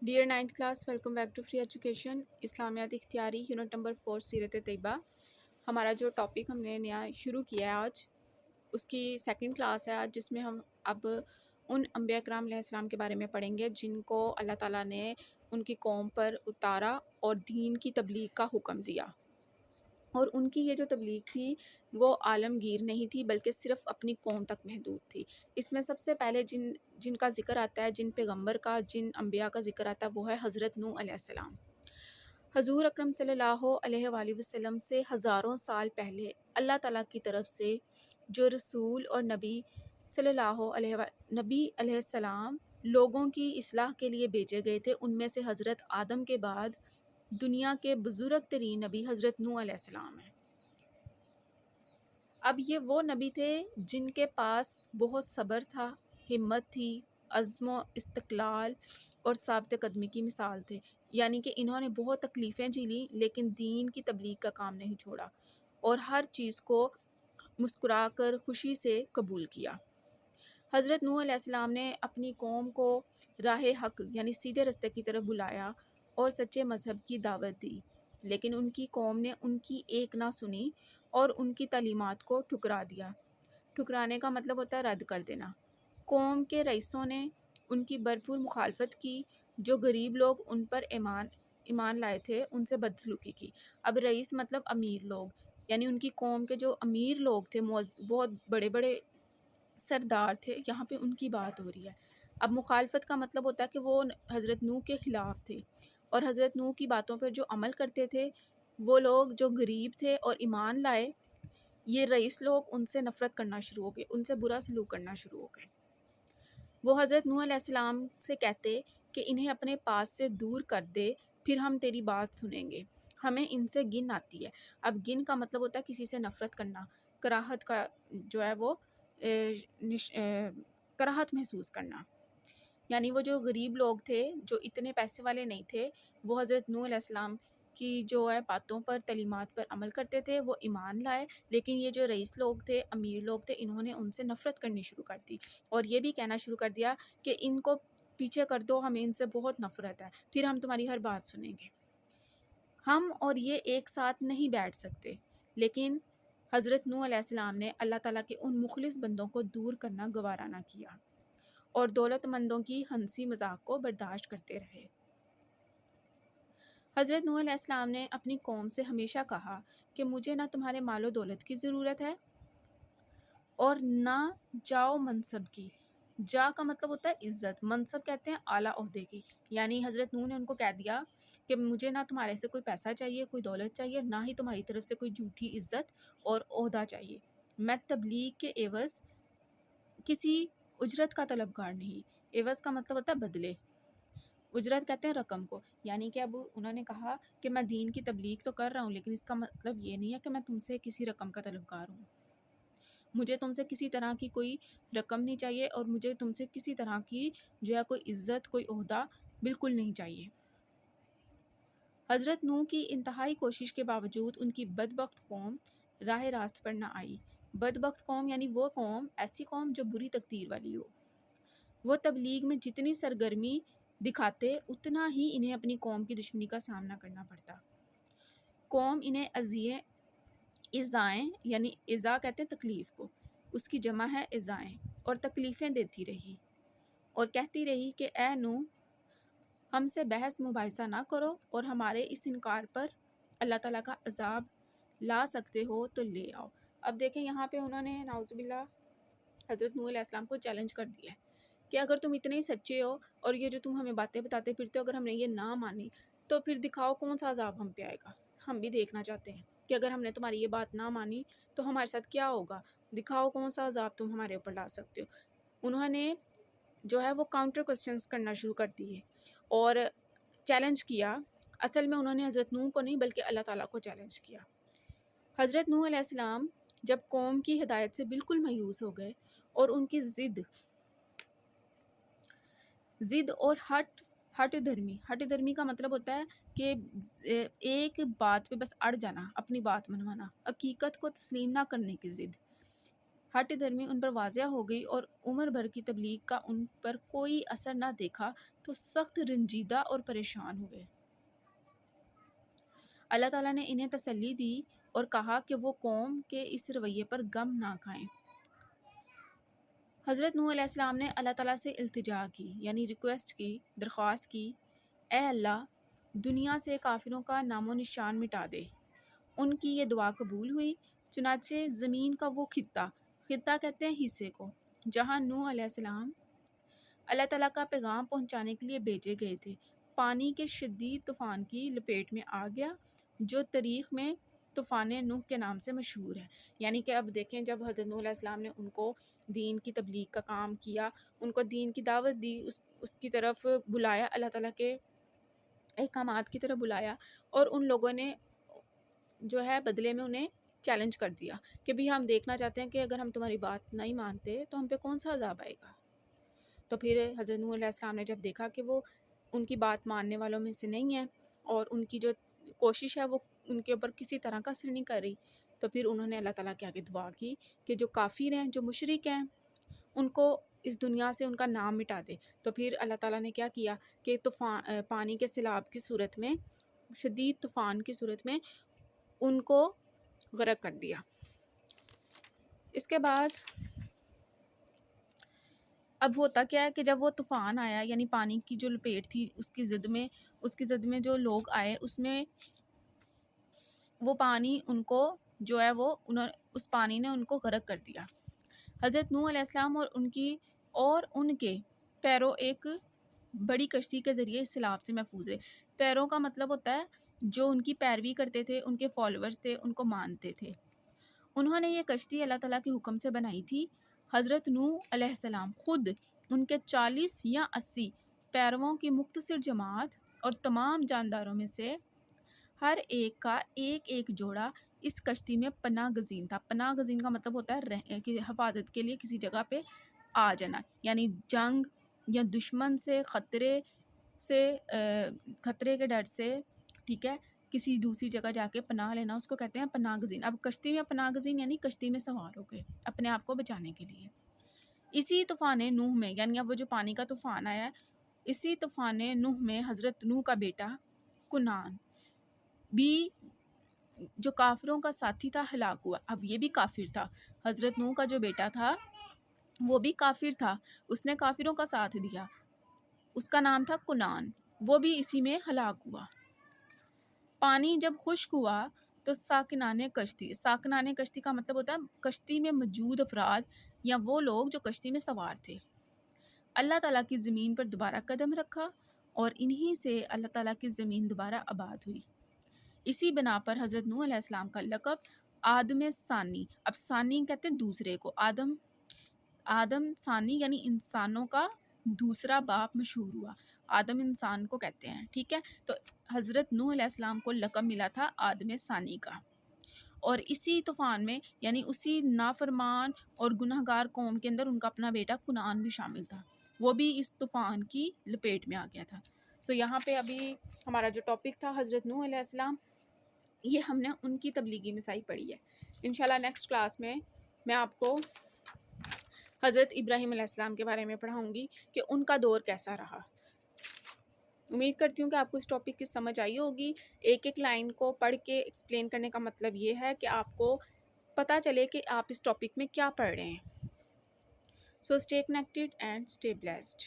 Dear ninth class, welcome back to free education اسلامیات اختیاری unit number 4 سیرت طیبہ۔ ہمارا جو ٹاپک ہم نے نیا شروع کیا ہے آج، اس کی سیکنڈ کلاس ہے آج، جس میں ہم اب ان انبیاء کرام علیہ السلام کے بارے میں پڑھیں گے جن کو اللہ تعالیٰ نے ان کی قوم پر اتارا اور دین کی تبلیغ کا حکم دیا۔ اور ان کی یہ جو تبلیغ تھی وہ عالمگیر نہیں تھی بلکہ صرف اپنی قوم تک محدود تھی۔ اس میں سب سے پہلے جن کا ذکر آتا ہے، جن پیغمبر کا، جن انبیاء کا ذکر آتا ہے، وہ ہے حضرت نوح علیہ السلام۔ حضور اکرم صلی اللہ علیہ وآلہ وسلم سے ہزاروں سال پہلے اللہ تعالیٰ کی طرف سے جو رسول اور نبی صلی اللہ علیہ السلام لوگوں کی اصلاح کے لیے بھیجے گئے تھے، ان میں سے حضرت آدم کے بعد دنیا کے بزرگ ترین نبی حضرت نوح علیہ السلام ہیں۔ اب یہ وہ نبی تھے جن کے پاس بہت صبر تھا، ہمت تھی، عزم و استقلال اور ثابت قدمی کی مثال تھے۔ یعنی کہ انہوں نے بہت تکلیفیں جھیلی لیکن دین کی تبلیغ کا کام نہیں چھوڑا اور ہر چیز کو مسکرا کر خوشی سے قبول کیا۔ حضرت نوح علیہ السلام نے اپنی قوم کو راہ حق یعنی سیدھے رستے کی طرف بلایا اور سچے مذہب کی دعوت دی، لیکن ان کی قوم نے ان کی ایک نہ سنی اور ان کی تعلیمات کو ٹھکرا دیا۔ ٹھکرانے کا مطلب ہوتا ہے رد کر دینا۔ قوم کے رئیسوں نے ان کی بھرپور مخالفت کی، جو غریب لوگ ان پر ایمان لائے تھے ان سے بدسلوکی کی۔ اب رئیس مطلب امیر لوگ، یعنی ان کی قوم کے جو امیر لوگ تھے، بہت بڑے بڑے سردار تھے، یہاں پہ ان کی بات ہو رہی ہے۔ اب مخالفت کا مطلب ہوتا ہے کہ وہ حضرت نوح کے خلاف تھے اور حضرت نوح کی باتوں پر جو عمل کرتے تھے، وہ لوگ جو غریب تھے اور ایمان لائے، یہ رئیس لوگ ان سے نفرت کرنا شروع ہو گئے، ان سے برا سلوک کرنا شروع ہو گئے۔ وہ حضرت نوح علیہ السلام سے کہتے کہ انہیں اپنے پاس سے دور کر دے، پھر ہم تیری بات سنیں گے، ہمیں ان سے گن آتی ہے۔ اب گن کا مطلب ہوتا ہے کسی سے نفرت کرنا، کراہت کا جو ہے وہ کراہت محسوس کرنا۔ یعنی وہ جو غریب لوگ تھے، جو اتنے پیسے والے نہیں تھے، وہ حضرت نوح علیہ السلام کی جو ہے باتوں پر، تعلیمات پر عمل کرتے تھے، وہ ایمان لائے، لیکن یہ جو رئیس لوگ تھے، امیر لوگ تھے، انہوں نے ان سے نفرت کرنی شروع کر دی اور یہ بھی کہنا شروع کر دیا کہ ان کو پیچھے کر دو، ہمیں ان سے بہت نفرت ہے، پھر ہم تمہاری ہر بات سنیں گے۔ ہم اور یہ ایک ساتھ نہیں بیٹھ سکتے۔ لیکن حضرت نوح علیہ السلام نے اللہ تعالیٰ کے ان مخلص بندوں کو دور کرنا گوارا نہ کیا اور دولت مندوں کی ہنسی مذاق کو برداشت کرتے رہے۔ حضرت نوح علیہ السلام نے اپنی قوم سے ہمیشہ کہا کہ مجھے نہ تمہارے مال و دولت کی ضرورت ہے اور نہ جاؤ منصب کی۔ جا کا مطلب ہوتا ہے عزت، منصب کہتے ہیں اعلیٰ عہدے کی۔ یعنی حضرت نوح نے ان کو کہہ دیا کہ مجھے نہ تمہارے سے کوئی پیسہ چاہیے، کوئی دولت چاہیے، نہ ہی تمہاری طرف سے کوئی جھوٹی عزت اور عہدہ چاہیے۔ میں تبلیغ کے عوض کسی اجرت کا طلبگار نہیں۔ عوض کا مطلب ہوتا ہے بدلے، اجرت کہتے ہیں رقم کو۔ یعنی کہ اب انہوں نے کہا کہ میں دین کی تبلیغ تو کر رہا ہوں، لیکن اس کا مطلب یہ نہیں ہے کہ میں تم سے کسی رقم کا طلبگار ہوں۔ مجھے تم سے کسی طرح کی کوئی رقم نہیں چاہیے اور مجھے تم سے کسی طرح کی جو ہے کوئی عزت، کوئی عہدہ بالکل نہیں چاہیے۔ حضرت نوح کی انتہائی کوشش کے باوجود ان کی بدبخت قوم راہ راست پر نہ آئی۔ بدبخت قوم یعنی وہ قوم، ایسی قوم جو بری تقدیر والی ہو۔ وہ تبلیغ میں جتنی سرگرمی دکھاتے، اتنا ہی انہیں اپنی قوم کی دشمنی کا سامنا کرنا پڑتا۔ قوم انہیں ایذائیں یعنی ایذا کہتے ہیں تکلیف کو، اس کی جمع ہے ایذائیں، اور تکلیفیں دیتی رہی اور کہتی رہی کہ اے نوح، ہم سے بحث مباحثہ نہ کرو اور ہمارے اس انکار پر اللہ تعالیٰ کا عذاب لا سکتے ہو تو لے آؤ۔ اب دیکھیں یہاں پہ انہوں نے نعوذ باللہ حضرت نوح علیہ السلام کو چیلنج کر دیا ہے کہ اگر تم اتنے ہی سچے ہو اور یہ جو تم ہمیں باتیں بتاتے پھرتے ہو، اگر ہم نے یہ نہ مانی تو پھر دکھاؤ کون سا عذاب ہم پہ آئے گا۔ ہم بھی دیکھنا چاہتے ہیں کہ اگر ہم نے تمہاری یہ بات نہ مانی تو ہمارے ساتھ کیا ہوگا، دکھاؤ کون سا عذاب تم ہمارے اوپر لا سکتے ہو۔ انہوں نے جو ہے وہ کاؤنٹر کوسچنز کرنا شروع کر دیے اور چیلنج کیا۔ اصل میں انہوں نے حضرت نوح کو نہیں بلکہ اللہ تعالیٰ کو چیلنج کیا۔ حضرت نوح علیہ السلام جب قوم کی ہدایت سے بالکل مایوس ہو گئے اور ان کی ضد اور ہٹ دھرمی کا مطلب ہوتا ہے کہ ایک بات پہ بس اڑ جانا، اپنی بات منوانا، حقیقت کو تسلیم نہ کرنے کی ضد۔ ہٹ دھرمی ان پر واضح ہو گئی اور عمر بھر کی تبلیغ کا ان پر کوئی اثر نہ دیکھا تو سخت رنجیدہ اور پریشان ہوئے۔ اللہ تعالیٰ نے انہیں تسلی دی اور کہا کہ وہ قوم کے اس رویے پر غم نہ کھائیں۔ حضرت نوح علیہ السلام نے اللہ تعالیٰ سے التجا کی، یعنی ریکویسٹ کی، درخواست کی، اے اللہ دنیا سے کافروں کا نام و نشان مٹا دے۔ ان کی یہ دعا قبول ہوئی، چنانچہ زمین کا وہ خطہ کہتے ہیں حصے کو، جہاں نوح علیہ السلام اللہ تعالیٰ کا پیغام پہنچانے کے لیے بھیجے گئے تھے، پانی کے شدید طوفان کی لپیٹ میں آ گیا، جو تاریخ میں طوفان نوح کے نام سے مشہور ہے۔ یعنی کہ اب دیکھیں، جب حضرت نوح علیہ السلام نے ان کو دین کی تبلیغ کا کام کیا، ان کو دین کی دعوت دی، اس کی طرف بلایا، اللہ تعالیٰ کے احکامات کی طرف بلایا، اور ان لوگوں نے جو ہے بدلے میں انہیں چیلنج کر دیا کہ بھی ہم دیکھنا چاہتے ہیں کہ اگر ہم تمہاری بات نہیں مانتے تو ہم پہ کون سا عذاب آئے گا۔ تو پھر حضرت نوح علیہ السلام نے جب دیکھا کہ وہ ان کی بات ماننے والوں میں سے نہیں ہے اور ان کی جو کوشش ہے وہ ان کے اوپر کسی طرح کا اثر نہیں کر رہی، تو پھر انہوں نے اللہ تعالیٰ کے آگے دعا کی کہ جو کافر ہیں، جو مشرک ہیں، ان کو اس دنیا سے ان کا نام مٹا دے۔ تو پھر اللہ تعالیٰ نے کیا کیا کہ پانی کے سیلاب کی صورت میں، شدید طوفان کی صورت میں ان کو غرق کر دیا۔ اس کے بعد اب ہوتا کیا ہے کہ جب وہ طوفان آیا، یعنی پانی کی جو لپیٹ تھی اس کی زد میں جو لوگ آئے، اس میں وہ پانی ان کو جو ہے اس پانی نے ان کو غرق کر دیا۔ حضرت نوح علیہ السلام اور ان کے پیرو ایک بڑی کشتی کے ذریعے اس سیلاب سے محفوظ رہے۔ پیروں کا مطلب ہوتا ہے جو ان کی پیروی کرتے تھے، ان کے فالوورز تھے، ان کو مانتے تھے۔ انہوں نے یہ کشتی اللہ تعالیٰ کے حکم سے بنائی تھی۔ حضرت نوح علیہ السلام خود، ان کے 40 یا 80 پیرووں کی مختصر جماعت اور تمام جانداروں میں سے ہر ایک کا ایک جوڑا اس کشتی میں پناہ گزین تھا۔ پناہ گزین کا مطلب ہوتا ہے کہ حفاظت کے لیے کسی جگہ پہ آ جانا، یعنی جنگ یا دشمن سے خطرے کے ڈر سے، ٹھیک ہے، کسی دوسری جگہ جا کے پناہ لینا، اس کو کہتے ہیں پناہ گزین۔ اب کشتی میں پناہ گزین یعنی کشتی میں سوار ہو گئے اپنے آپ کو بچانے کے لیے۔ اسی طوفان نوح میں، یعنی اب وہ جو پانی کا طوفان آیا ہے، اسی طوفان نوح میں حضرت نوح کا بیٹا کنعان بھی جو کافروں کا ساتھی تھا ہلاک ہوا۔ اب یہ بھی کافر تھا، حضرت نوح کا جو بیٹا تھا وہ بھی کافر تھا، اس نے کافروں کا ساتھ دیا، اس کا نام تھا کنعان، وہ بھی اسی میں ہلاک ہوا۔ پانی جب خشک ہوا تو ساکنان کشتی کا مطلب ہوتا ہے کشتی میں موجود افراد یا وہ لوگ جو کشتی میں سوار تھے، اللہ تعالیٰ کی زمین پر دوبارہ قدم رکھا اور انہی سے اللہ تعالیٰ کی زمین دوبارہ آباد ہوئی۔ اسی بنا پر حضرت نوح علیہ السلام کا لقب آدم ثانی، اب ثانی کہتے ہیں دوسرے کو، آدم ثانی یعنی انسانوں کا دوسرا باپ مشہور ہوا، آدم انسان کو کہتے ہیں، ٹھیک ہے۔ تو حضرت نوح علیہ السلام کو لقب ملا تھا آدم ثانی کا، اور اسی طوفان میں یعنی اسی نافرمان اور گنہگار قوم کے اندر ان کا اپنا بیٹا کنعان بھی شامل تھا، وہ بھی اس طوفان کی لپیٹ میں آ گیا تھا۔ یہاں پہ ابھی ہمارا جو ٹاپک تھا حضرت نوح علیہ السلام، یہ ہم نے ان کی تبلیغی مسائی پڑھی ہے۔ انشاءاللہ نیکسٹ کلاس میں میں آپ کو حضرت ابراہیم علیہ السلام کے بارے میں پڑھاؤں گی کہ ان کا دور کیسا رہا۔ امید کرتی ہوں کہ آپ کو اس ٹاپک کی سمجھ آئی ہوگی۔ ایک ایک لائن کو پڑھ کے ایکسپلین کرنے کا مطلب یہ ہے کہ آپ کو پتہ چلے کہ آپ اس ٹاپک میں کیا پڑھ رہے ہیں۔ So stay connected and stay blessed.